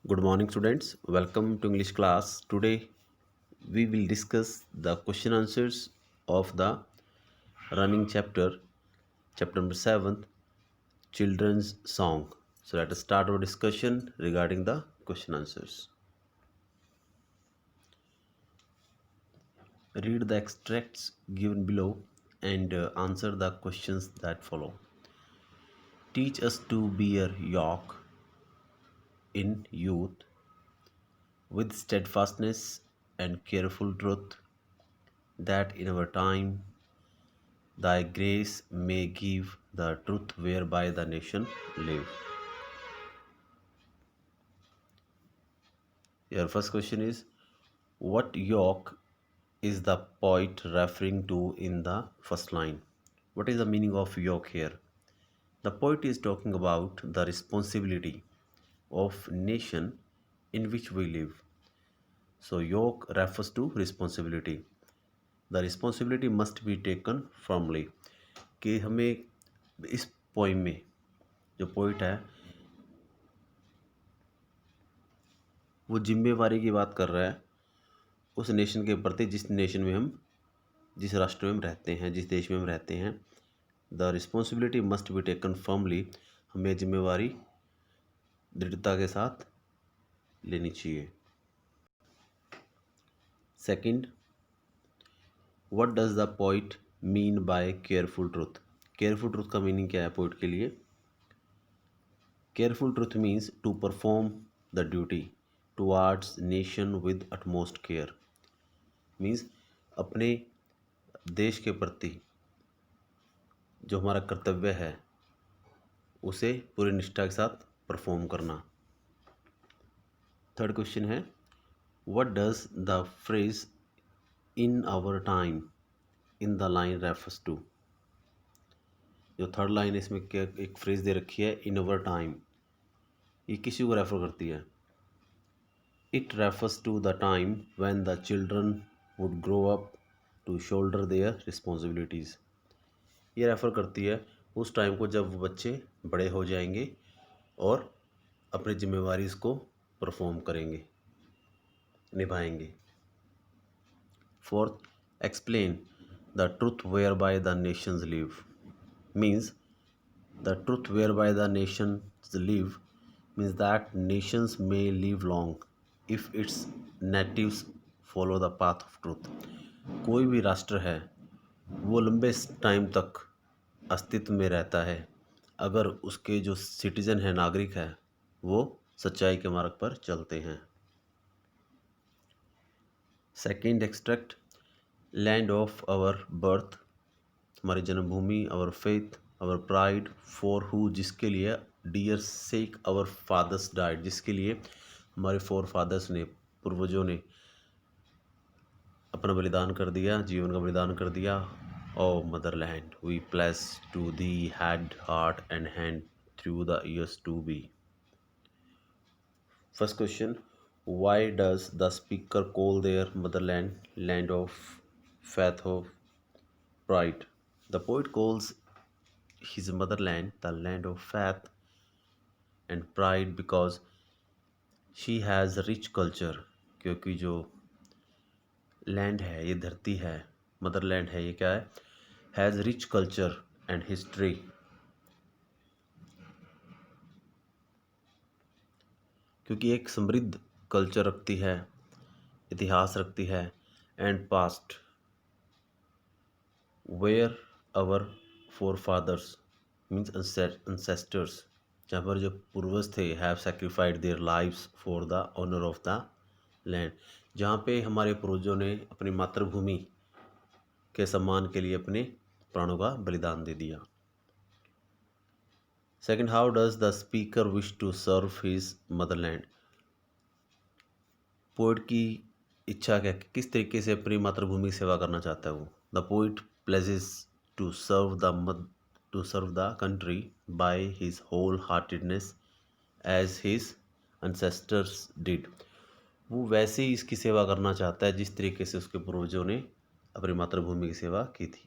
Good morning, students. Welcome to English class. Today we will discuss the question answers of the running chapter number 7, Children's Song. So let us start our discussion regarding the question answers. Read the extracts given below and answer the questions that follow. Teach us to bear yoke in youth with steadfastness and careful truth, that in our time thy grace may give the truth whereby the nation live. Your first question is, what yoke is the poet referring to in the first line? What is the meaning of yoke here? The poet is talking about the responsibility of nation in which we live. So yoke refers to responsibility. The responsibility must be taken firmly. कि हमें इस poem में जो poet है वो जिम्मेवारी की बात कर रहा है उस नेशन के प्रति जिस नेशन में हम जिस राष्ट्र में हम रहते हैं, जिस देश में हम रहते हैं. The responsibility must be taken firmly. हमें जिम्मेवारी दृढ़ता के साथ लेनी चाहिए. Second, what does the poet mean by careful truth? Careful truth का मीनिंग क्या है पोइट के लिए? Careful truth means to perform the duty towards nation with utmost care. Means अपने देश के प्रति जो हमारा कर्तव्य है उसे पूरी निष्ठा के साथ परफॉर्म करना. थर्ड क्वेश्चन है, what does the phrase in our time in the line refers to? जो थर्ड लाइन है इसमें क्या एक फ्रेज दे रखी है, इन आवर टाइम. ये किसी को रेफर करती है? It refers to the time when the children would grow up to shoulder their responsibilities. ये रेफ़र करती है उस टाइम को जब वो बच्चे बड़े हो जाएंगे और अपनी जिम्मेवारी को परफॉर्म करेंगे, निभाएंगे. Fourth, explain the truth whereby the nations live. Means the truth whereby the nations live means that nations may live long if its natives follow the path of truth. कोई भी राष्ट्र है वो लंबे time तक अस्तित्व में रहता है अगर उसके जो सिटीजन है, नागरिक है, वो सच्चाई के मार्ग पर चलते हैं. Second extract, land of our birth, हमारी जन्मभूमि, our faith, our pride, for who, जिसके लिए, dear sake our fathers died, जिसके लिए हमारे फोर फादर्स ने, पूर्वजों ने अपना बलिदान कर दिया, जीवन का बलिदान कर दिया. O motherland, we place to thee head, heart and hand through the years to be. First question, why does the speaker call their motherland land of faith of pride? The poet calls his motherland the land of faith and pride because she has rich culture. क्योंकि जो land है, ये धरती है, Motherland है, ये क्या है? Has rich culture and history. क्योंकि एक समृद्ध कल्चर रखती है, इतिहास रखती है, and past where our forefathers means ancestors, जहाँ पर जो पूर्वज थे, have sacrificed their lives for the honour of the land, जहाँ पे हमारे पूर्वजों ने अपनी मातृभूमि के सम्मान के लिए अपने प्राणों का बलिदान दे दिया. Second, how does the speaker wish to serve his motherland? Poet की इच्छा क्या, किस तरीके से अपनी मातृभूमि की सेवा करना चाहता है वो? The poet pledges to serve the country by his wholeheartedness as his ancestors did. वो वैसे ही इसकी सेवा करना चाहता है जिस तरीके से उसके पूर्वजों ने अपनी मातृभूमि की सेवा की थी.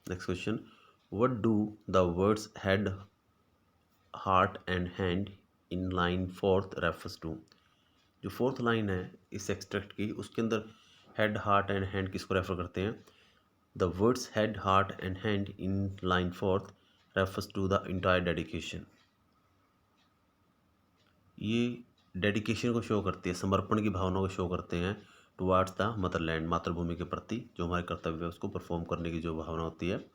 Next question, what do the words head, heart and hand in line fourth refers to. जो फोर्थ लाइन है इस एक्सट्रैक्ट की, उसके अंदर हेड हार्ट एंड हैंड किसको रेफर करते हैं? The words head heart and hand in line fourth refers to the entire dedication. ये डेडिकेशन को शो करती है, समर्पण की भावना को शो करते हैं टुवार्ड्स द मदरलैंड, मातृभूमि के प्रति जो हमारे कर्तव्य है उसको परफॉर्म करने की जो भावना होती है।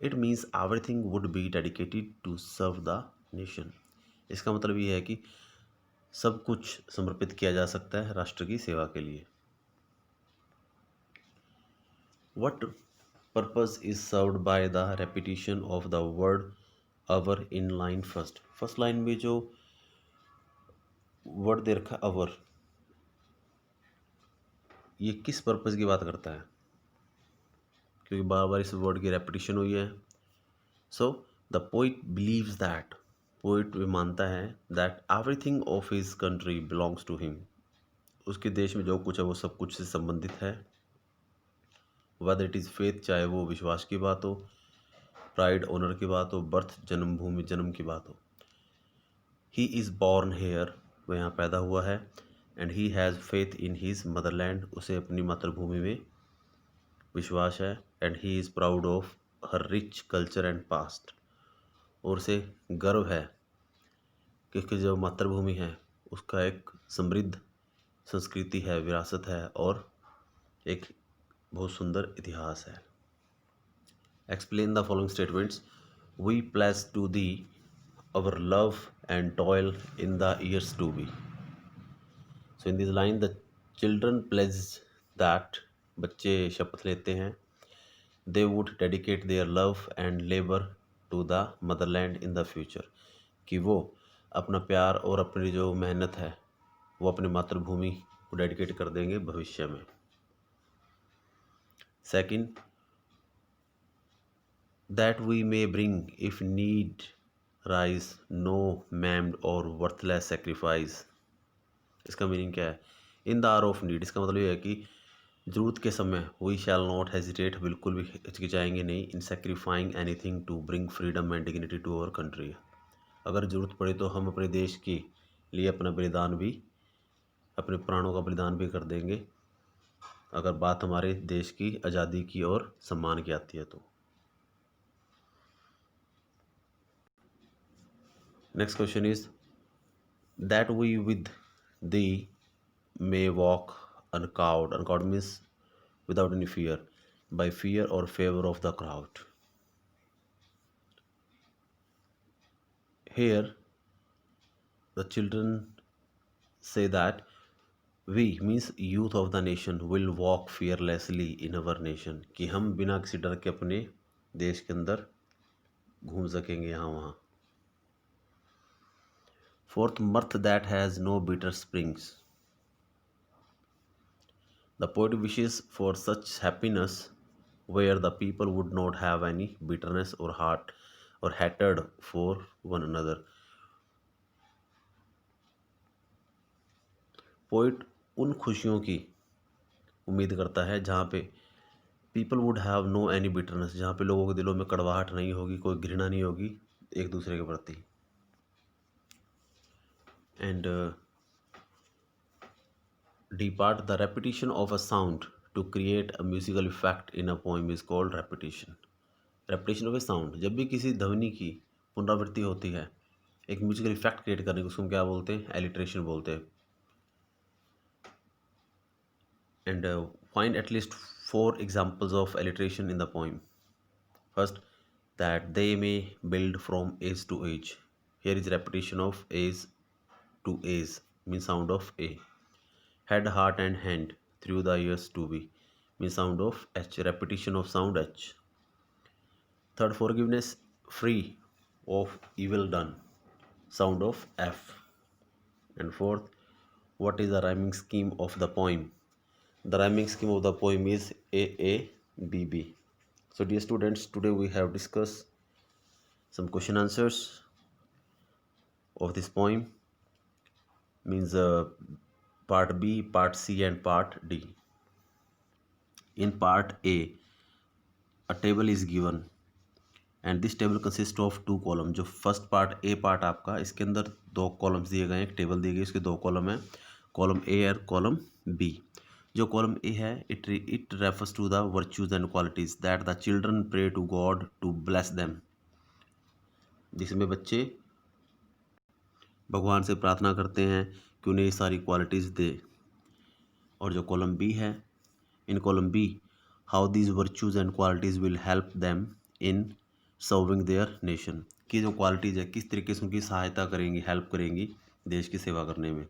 It means everything would be dedicated to serve the nation. इसका मतलब ये है कि सब कुछ समर्पित किया जा सकता है राष्ट्र की सेवा के लिए। What purpose is served by the repetition of the word our in line first. First line में जो वर्ड दे रखा अवर, ये किस पर्पज़ की बात करता है? क्योंकि बार बार इस वर्ड की रेपिटेशन हुई है। So the poet believes that, poet भी मानता है that everything of his country belongs to him. उसके देश में जो कुछ है वो सब कुछ से संबंधित है। वेदर इट इज़ फेथ, चाहे वो विश्वास की बात हो, प्राइड ऑनर की बात हो, बर्थ जन्मभूमि जन्म की बात हो। ही इज़ बॉर्न हेयर, वो यहाँ पैदा हुआ है। And he has faith in his motherland, उसे अपनी मातृभूमि में विश्वास है। And he is proud of her rich culture and past, और उसे गर्व है क्योंकि जो मातृभूमि है उसका एक समृद्ध संस्कृति है, विरासत है और एक बहुत सुंदर इतिहास है। Explain the following statements. We place to thee our love and toil in the years to be. So in this line the children pledge that, बच्चे शपथ लेते हैं, they would dedicate their love and labor to the motherland in the future, कि वो अपना प्यार और अपनी जो मेहनत है वो अपनी मातृभूमि को डेडिकेट कर देंगे भविष्य में। Second, that we may bring if need rise no maimed or worthless sacrifice। इसका मीनिंग क्या है? In the hour of need, इसका मतलब ये है कि ज़रूरत के समय वी शैल नॉट हेजिटेट, बिल्कुल भी हिचकिचाएंगे नहीं, in sacrificing anything to bring freedom and dignity to our country. अगर ज़रूरत पड़े तो हम अपने देश के लिए अपना बलिदान भी, अपने प्राणों का बलिदान भी कर देंगे, अगर बात हमारे देश की आज़ादी की और सम्मान की आती है तो। Next question is that we with thee may walk uncowed, uncowed means without any fear, by fear or favor of the crowd. Here the children say that we means youth of the nation will walk fearlessly in our nation, कि हम बिना किसी डर के अपने देश के अंदर घूम सकेंगे यहाँ वहाँ। Fourth, mirth that has no bitter springs, the poet wishes for such happiness where the people would not have any bitterness or heart or hatred for one another. Poet उन खुशियों की उम्मीद करता है जहाँ पे people would have no any bitterness, जहाँ पे लोगों के दिलों में कड़वाहट नहीं होगी, कोई घृणा नहीं होगी एक दूसरे के प्रति। And D part, the repetition of a sound to create a musical effect in a poem is called repetition. Repetition of a sound, जब भी किसी ध्वनि की पुनरावृत्ति होती है एक म्यूजिकल इफेक्ट क्रिएट करने को, उसको हम क्या बोलते हैं? एलिट्रेशन बोलते हैं। And find at least 4 examples of alliteration in the poem. First, that they may build from age to age. Here is repetition of age to age, means sound of A. Head, heart and hand through the years to be, means sound of H, repetition of sound H. Third, forgiveness free of evil done, sound of F. And fourth, what is the rhyming scheme of the poem? The rhyming scheme of the poem is AABB. So dear students, today we have discussed some question answers of this poem, means part B, part C and part D. In part A table is given and this table consist of 2 column. जो first part A part आपका, इसके अंदर 2 columns दिए गए हैं, एक table दी गई, इसके 2 कॉलम हैं, कॉलम ए और कॉलम बी। जो कॉलम ए है, it refers to the virtues and qualities that the children pray to God to bless them, जिसमें बच्चे भगवान से प्रार्थना करते हैं कि उन्हें ये सारी क्वालिटीज़ दे। और जो कॉलम बी है, in column B, how these virtues and qualities will help them in serving their nation, की जो क्वालिटीज़ है किस तरीके से उनकी सहायता करेंगी, हेल्प करेंगी देश की सेवा करने में।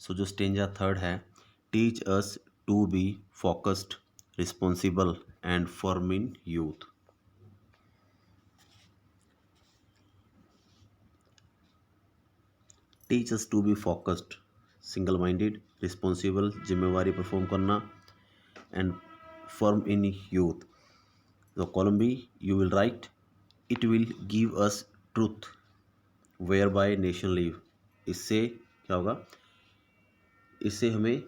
सो जो स्टेंजा थर्ड है, teach us to be focused, responsible and firm in youth. Teach us to be focused, single minded, responsible, जिम्मेवारी परफॉर्म करना, एंड फर्म इन यूथ। तो column B, you will write, it will give us truth whereby nation live. इससे क्या होगा, इससे हमें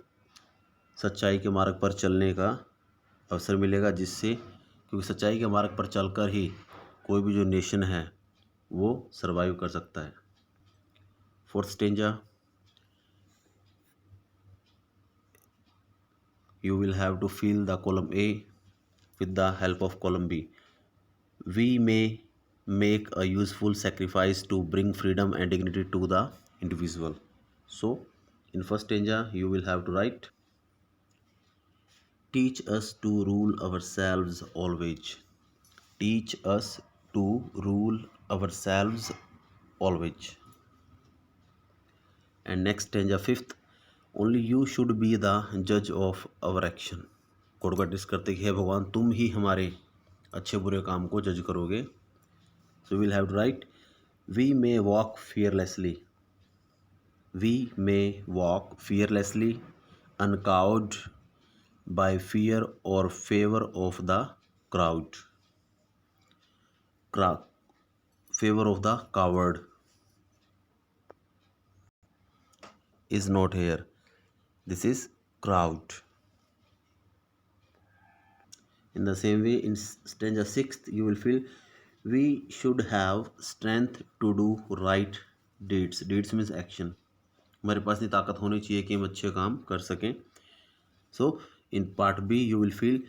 सच्चाई के मार्ग पर चलने का अवसर मिलेगा, जिससे, क्योंकि सच्चाई के मार्ग पर चलकर ही कोई भी जो नेशन है वो सरवाइव कर सकता है। Fourth stanza, you will have to fill the column A with the help of column B. We may make a useful sacrifice to bring freedom and dignity to the individual. So, in first stanza, you will have to write, teach us to rule ourselves always. Teach us to rule ourselves always. And next stanza, fifth, only you should be the judge of our action. Code का disc करते कि हे भगवान, तुम ही हमारे अच्छे बुरे काम को जज करोगे। So will have to write, we may walk fearlessly, we may walk fearlessly, uncowed by fear और favour of the crowd, favour of the coward is not here, this is crowd. In the same way, in stanza 6th, you will feel, we should have strength to do right deeds. Deeds means action. हमारे पास इतनी ताकत होनी चाहिए कि हम अच्छे काम कर सकें। So in part B you will feel,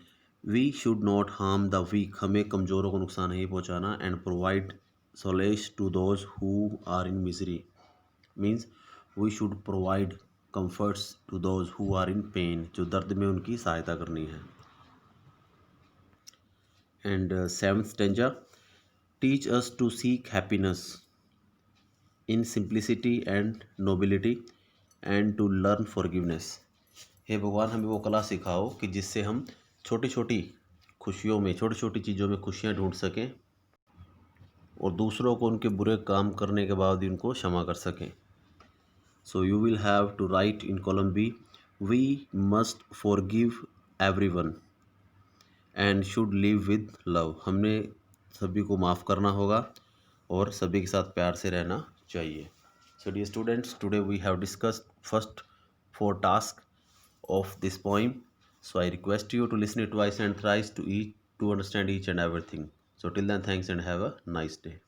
we should not harm the weak, हमें कमज़ोरों को नुकसान नहीं पहुंचाना, and provide solace to those who are in misery, means we should provide comforts to those who are in pain, जो दर्द में उनकी सहायता करनी है। And seventh stanza, teach us to seek happiness in simplicity and nobility and to learn forgiveness. हे भगवान, हमें वो कला सिखाओ कि जिससे हम छोटी छोटी खुशियों में, छोटी छोटी चीज़ों में खुशियाँ ढूंढ सकें और दूसरों को उनके बुरे काम करने के बाद ही उनको क्षमा कर सकें। So you will have to write in column B, we must forgive everyone and should live with love. हमने सभी को माफ़ करना होगा और सभी के साथ प्यार से रहना चाहिए। So dear students, today we have discussed first 4 tasks of this poem. So I request you to listen it twice and thrice to understand each and everything. So till then, thanks and have a nice day.